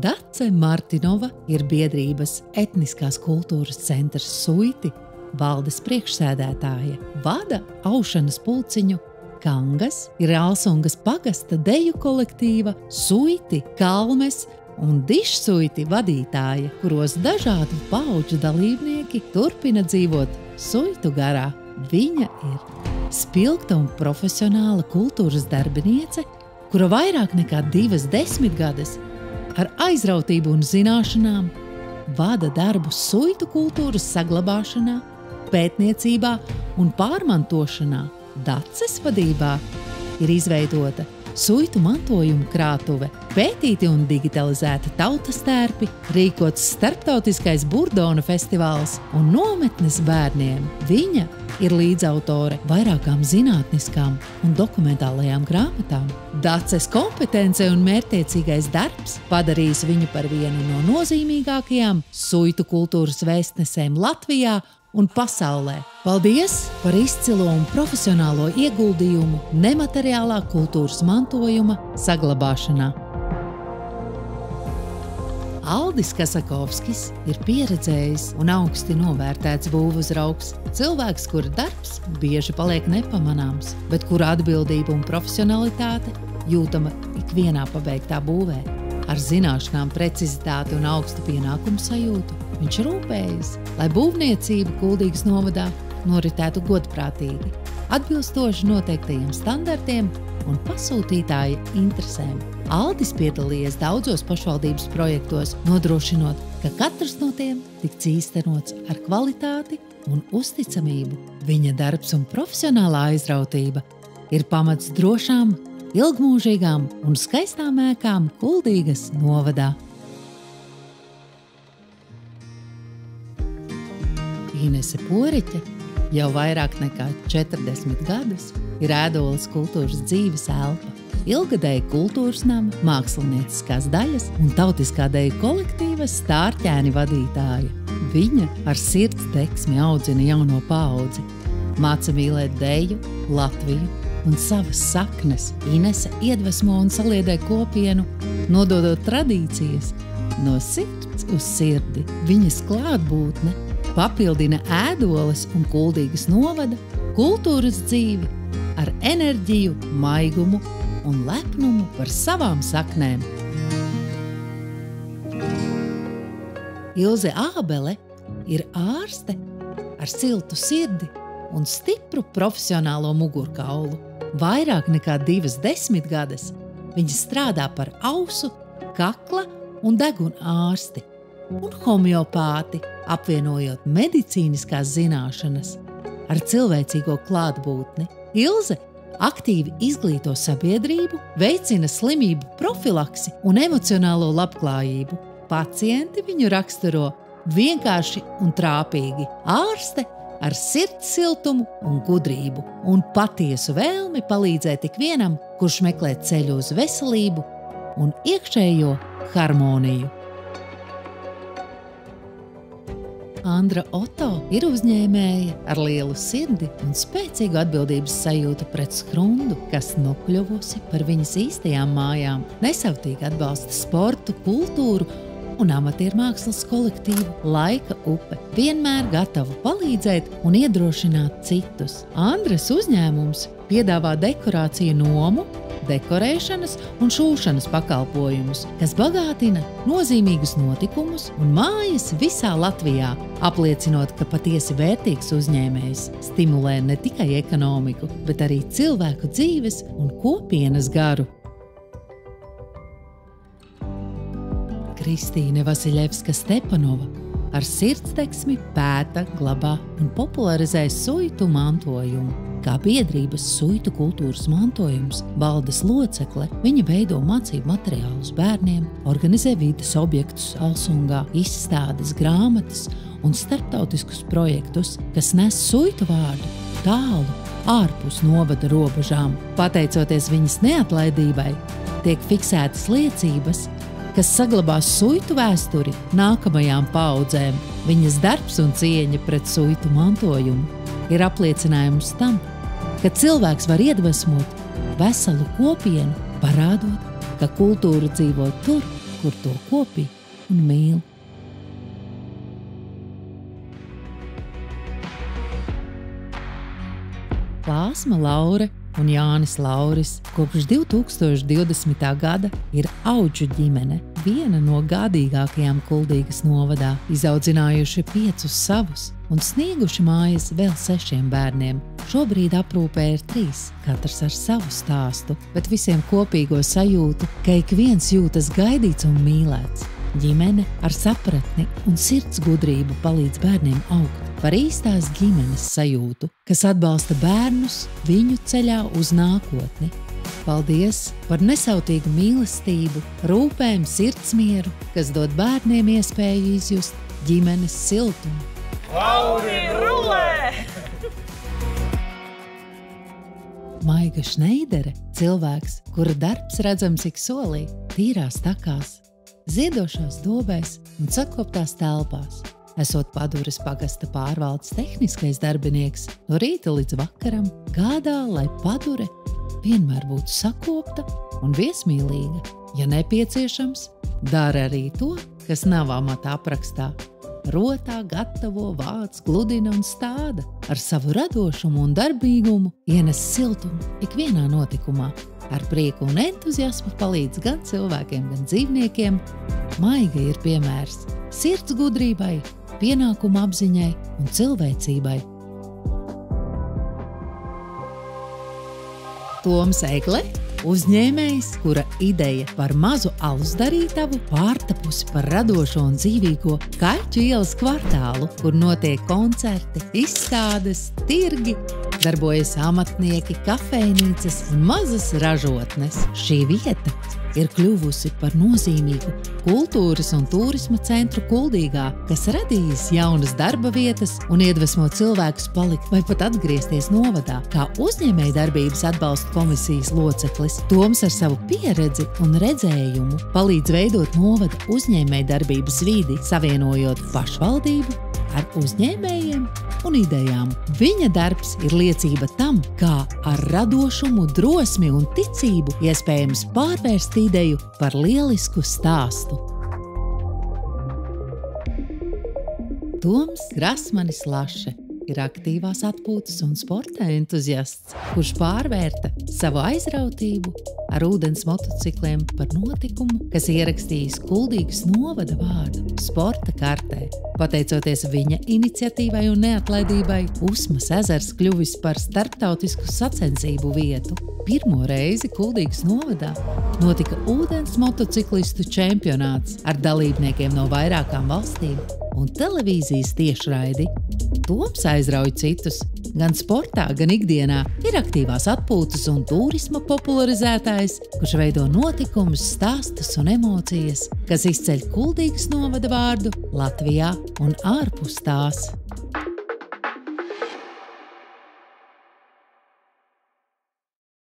Dace Martinova ir biedrības etniskās kultūras centrs Suiti valdes priekšsēdētāja, vada aušanas pulciņu Kangas, ir Alsungas pagasta deju kolektīva Suiti, Kalmes un Dišsuiti vadītāja, kuros dažādu paudžu dalībnieki turpina dzīvot Suitu garā. Viņa ir spilgta un profesionāla kultūras darbiniece, kura vairāk nekā 20 gadus ar aizrautību un zināšanām vada darbu suitu kultūras saglabāšanā, pētniecībā un pārmantošanā. Daces vadībā ir izveidota suitu mantojuma krātuve, pētīti un digitalizēti tautas tērpi, rīkots starptautiskais Burdona festivāls un nometnes bērniem. Viņa ir līdzautore vairākām zinātniskām un dokumentālajām grāmatām. Daces kompetence un mērķtiecīgais darbs padarīs viņu par vienu no nozīmīgākajām suitu kultūras vēstnesēm Latvijā un pasaulē. Paldies par izcilo un profesionālo ieguldījumu nemateriālā kultūras mantojuma saglabāšanā. Aldis Kasakovskis ir pieredzējis un augsti novērtēts būvuzraugs, cilvēks, kura darbs bieži paliek nepamanāms, bet kura atbildība un profesionalitāte jūtama ikvienā pabeigtā būvē. Ar zināšanām, precizitāti un augstu pienākumu sajūtu viņš rūpējas, lai būvniecība Kuldīgas novadā noritētu godprātīgi, atbilstoši noteiktajiem standartiem un pasūtītāja interesēm. Aldis piedalījies daudzos pašvaldības projektos, nodrošinot, ka katrs no tiem tiks īstenots ar kvalitāti un uzticamību. Viņa darbs un profesionālā aizrautība ir pamats drošām, ilgmūžīgām un skaistām ēkām Kuldīgas novadā. Inese Poriķe jau vairāk nekā 40 gadus ir Ēdoles kultūras dzīves elpa, ilgadēja kultūras nama, mākslinieckās daļas un tautiskā deju kolektīva Stārķēni vadītāja. Viņa ar sirds deksmi audzina jauno paudzi, māca mīlēt deju, Latviju un savas saknes. Inese iedvesmo un saliedē kopienu, nododot tradīcijas no sirds uz sirdi. Viņas klātbūtne papildina Ēdoles un Kuldīgas novada kultūras dzīvi ar enerģiju, maigumu un lepnumu par savām saknēm. Ilze Ābele ir ārste ar siltu sirdi un stipru profesionālo mugurkaulu. Vairāk nekā 20 gadus viņa strādā par ausu, kakla un deguna ārsti un homeopāti, apvienojot medicīniskās zināšanas ar cilvēcīgo klātbūtni. Ilze aktīvi izglīto sabiedrību, veicina slimību profilaksi un emocionālo labklājību. Pacienti viņu raksturo vienkārši un trāpīgi. Ārste ar sirds siltumu un gudrību un patiesu vēlmi palīdzēt ikvienam, kurš meklē ceļu uz veselību un iekšējo harmoniju. Andra Oto ir uzņēmēja ar lielu sirdi un spēcīgu atbildības sajūtu pret skrundu, kas nokļuvusi par viņas īstajām mājām. Nesautīgi atbalsta sportu, kultūru un amatiermākslas kolektīvu Laika upe, vienmēr gatavu palīdzēt un iedrošināt citus. Andras uzņēmums piedāvā dekorāciju nomu, dekorēšanas un šūšanas pakalpojumus, kas bagātina nozīmīgus notikumus un mājas visā Latvijā, apliecinot, ka patiesi vērtīgs uzņēmējs stimulē ne tikai ekonomiku, bet arī cilvēku dzīves un kopienas garu. Kristīne Vasiļevska-Stepanova ar sirdsdeksmi pēta, glabā un popularizē suitu mantojumu. Kā biedrības suitu kultūras mantojums valdes locekle, viņa veido mācību materiālus bērniem, organizē vides objektus Alsungā, izstādes, grāmatas un starptautiskus projektus, kas nes suitu vārdu tālu ārpus novada robežām. Pateicoties viņas neatlaidībai, tiek fiksētas liecības, kas saglabās suitu vēsturi nākamajām paaudzēm. Viņas darbs un cieņa pret suitu mantojumu ir apliecinājums tam, ka cilvēks var iedvesmot veselu kopienu, parādot, ka kultūra dzīvo tur, kur to kopī un mīl. Plāsma Laure un Jānis Lauris kopš 2020. gada ir Audžu ģimene, viena no gādīgākajām Kuldīgas novadā, izaudzinājuši 5 savus un snieguši mājas vēl 6 bērniem. Šobrīd aprūpē ir 3, katrs ar savu stāstu, bet visiem kopīgo sajūtu, ka ik viens jūtas gaidīts un mīlēts. Ģimene ar sapratni un sirds gudrību palīdz bērniem augt par īstās ģimenes sajūtu, kas atbalsta bērnus viņu ceļā uz nākotni. Paldies par nesautīgu mīlestību, rūpēm, sirdsmieru, kas dod bērniem iespēju izjust ģimenes siltumu. Lauri rulē! Maiga Šneidere – cilvēks, kura darbs redzams ik solī, tīrās takās, ziedošās dobēs un sakoptās telpās. Esot Paduras pagasta pārvaldes tehniskais darbinieks, no rīta līdz vakaram gādā, lai Padure vienmēr būtu sakopta un viesmīlīga. Ja nepieciešams, dara arī to, kas nav amata aprakstā. Rotā, gatavo, vāc, gludina un stāda. Ar savu radošumu un darbīgumu ienes siltumu ikvienā notikumā. Ar prieku un entuziasmu palīdz gan cilvēkiem, gan dzīvniekiem. Maiga ir piemērs sirds gudrībai, pienākumu apziņai un cilvēcībai. Toms Egle – uzņēmējs, kura ideja par mazu alus darītavu pārtapusi par radošo un dzīvīgo Kaļķu ielas kvartālu, kur notiek koncerti, izstādes, tirgi, darbojas amatnieki, kafejnīcas un mazas ražotnes. Šī vieta ir kļuvusi par nozīmīgu kultūras un tūrisma centru Kuldīgā, kas radījis jaunas darba vietas un iedvesmo cilvēkus palikt vai pat atgriezties novadā. Kā uzņēmējdarbības atbalsta komisijas loceklis, Toms ar savu pieredzi un redzējumu palīdz veidot novada uzņēmējdarbības vidi, savienojot pašvaldību ar uzņēmējiem un idejām. Viņa darbs ir liecība tam, kā ar radošumu, drosmi un ticību iespējams pārvērst ideju par lielisku stāstu. Toms Grasmanis Laše ir aktīvās atpūtas un sporta entuziasts, kurš pārvērta savu aizrautību ar ūdens motocikliem par notikumu, kas ierakstījis Kuldīgas novada vārdu sporta kartē. Pateicoties viņa iniciatīvai un neatlaidībai, Usmas ezers kļuvis par starptautisku sacensību vietu. Pirmo reizi Kuldīgas novadā notika ūdens motociklistu čempionāts ar dalībniekiem no vairākām valstīm un televīzijas tiešraidi. Toms aizrauj citus. Gan sportā, gan ikdienā ir aktīvās atpūtas un turisma popularizētājs, kurš veido notikumus, stāstus un emocijas, kas izceļ Kuldīgas novada vārdu Latvijā un ārpus tās.